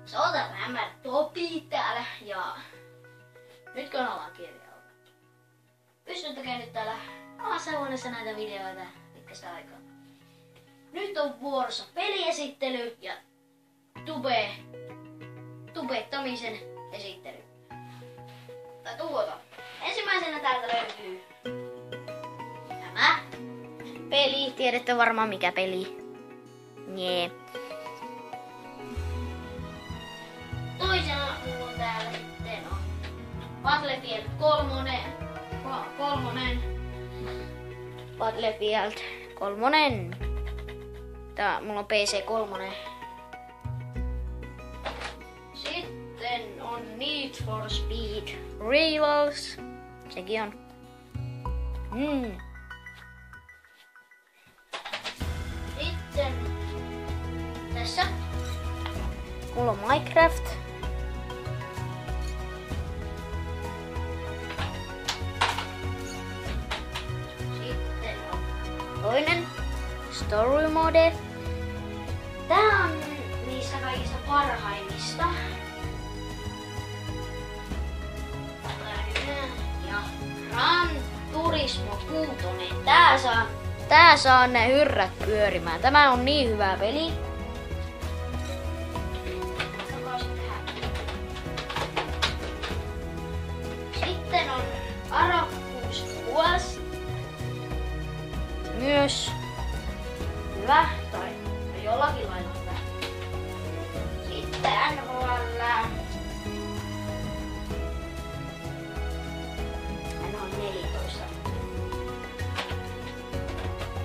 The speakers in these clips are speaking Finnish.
Sotan Hammer Topi täällä ja nyt kun ollaan kirjalla. Pystyn tekemään nyt täällä omassa huoneessa näitä videoita pitkästä aikaa. Nyt on vuorossa peliesittely ja tubettamisen esittely. Ensimmäisenä täältä löytyy tämä peli. Tiedätte varmaan mikä peli. Jee. Toisena mulla on täällä sitten on Battlefield 3. Battlefield 3. Mulla on PC 3. Sitten on Need for Speed Rivals. Sekin on. Sitten tässä mulla on Minecraft. Sitten on toinen Story Mode. Tää on niistä kaikista parhaimmista. Ja Gran Turismo 6. Tää saa ne hyrrät pyörimään. Tämä on niin hyvä peli. Sitten on Arabus Wars. Myös hyvä, tai jollakin lailla hyvä. Sitten NHL 14.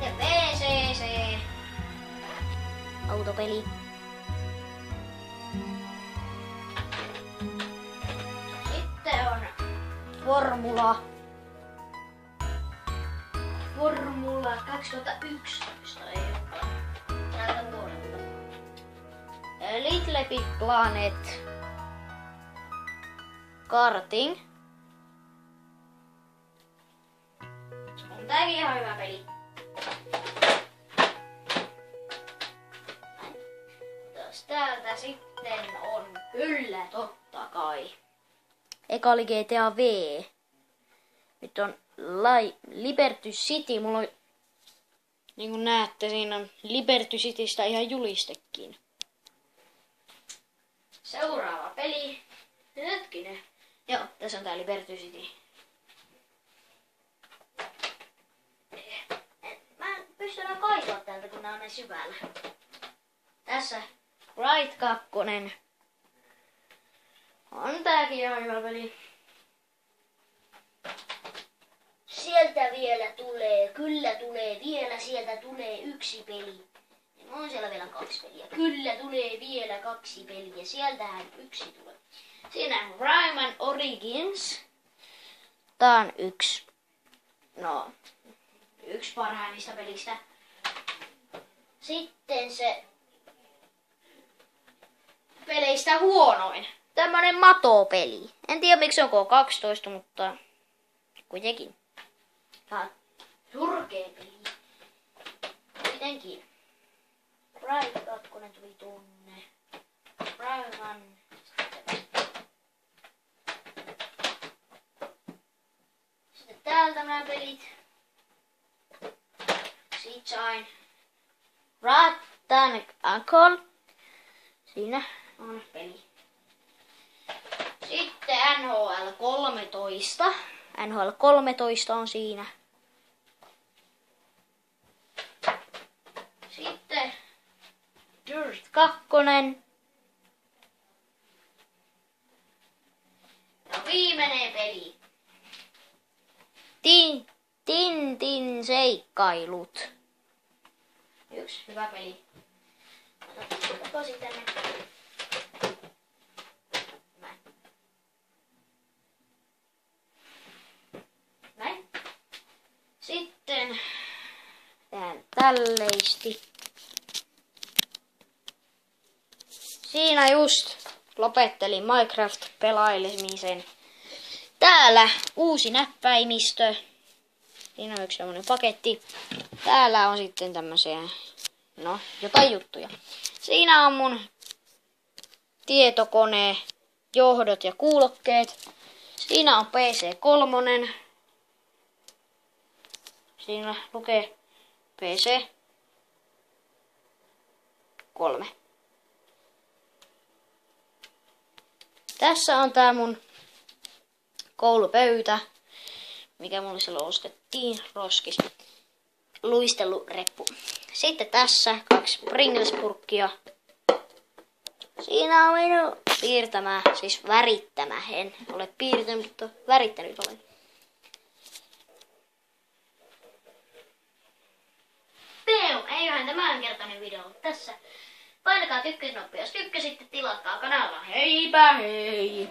Ja PCC. Autopeli. Sitten on Formula 2011 ei ole. Täältä vuodelta. Little Big Planet Karting. On tääkin ihan hyvä peli. Täältä sitten on kyllä totta kai. Eka oli GTA V. Nyt on Liberty City. Mulla on, niin kuin näette, siinä on Liberty Citystä ihan julistekin. Seuraava peli. Hetkinen. Joo, tässä on tää Liberty City. Mä en pysty enää kaivaa täältä, kun nää on näin syvällä. Tässä Bright 2. On tääkin ihan hyvä peli. Sieltä vielä tulee, kyllä tulee vielä, sieltä tulee yksi peli. On siellä vielä 2 peliä. Kyllä tulee vielä 2 peliä, sieltähän yksi tulee. Siinä on Rayman Origins. Tää on yksi parhaimmista pelistä. Sitten se peleistä huonoin. Tämmönen matopeli. En tiedä miksi on K12, mutta kuitenkin. Tää on surkea peli. Kuitenkin. Bright 2 tuli tunne. Rayman. Sitten täältä nämä pelit. Seashine. Rattan Uncle. Siinä on peli. Sitten NHL 13. NHL 13 on siinä. Sitten Dirt 2. Ja viimeinen peli. Tintin seikkailut. Yksi hyvä peli. Tosi tänne. Näin. Sitten tehdään tälleisti. Siinä just lopettelin Minecraft-pelailemisen. Täällä uusi näppäimistö. Siinä on yksi semmonen paketti. Täällä on sitten tämmösiä, jotain juttuja. Siinä on mun tietokone, johdot ja kuulokkeet. Siinä on PC3. Siinä lukee PC3. Tässä on tää mun koulupöytä, mikä mulle silloin ostettiin roskis. Luistelureppu. Sitten tässä 2 Pringles-purkkia. Siinä on minun piirtämä, siis värittämä. En ole piirtänyt, mutta värittänyt olen. Eiköhän tämänkertainen video ollut tässä. Painakaa tykkäysnappia, jos tykkäsitte, tilatkaa kanavaa. Heipä hei!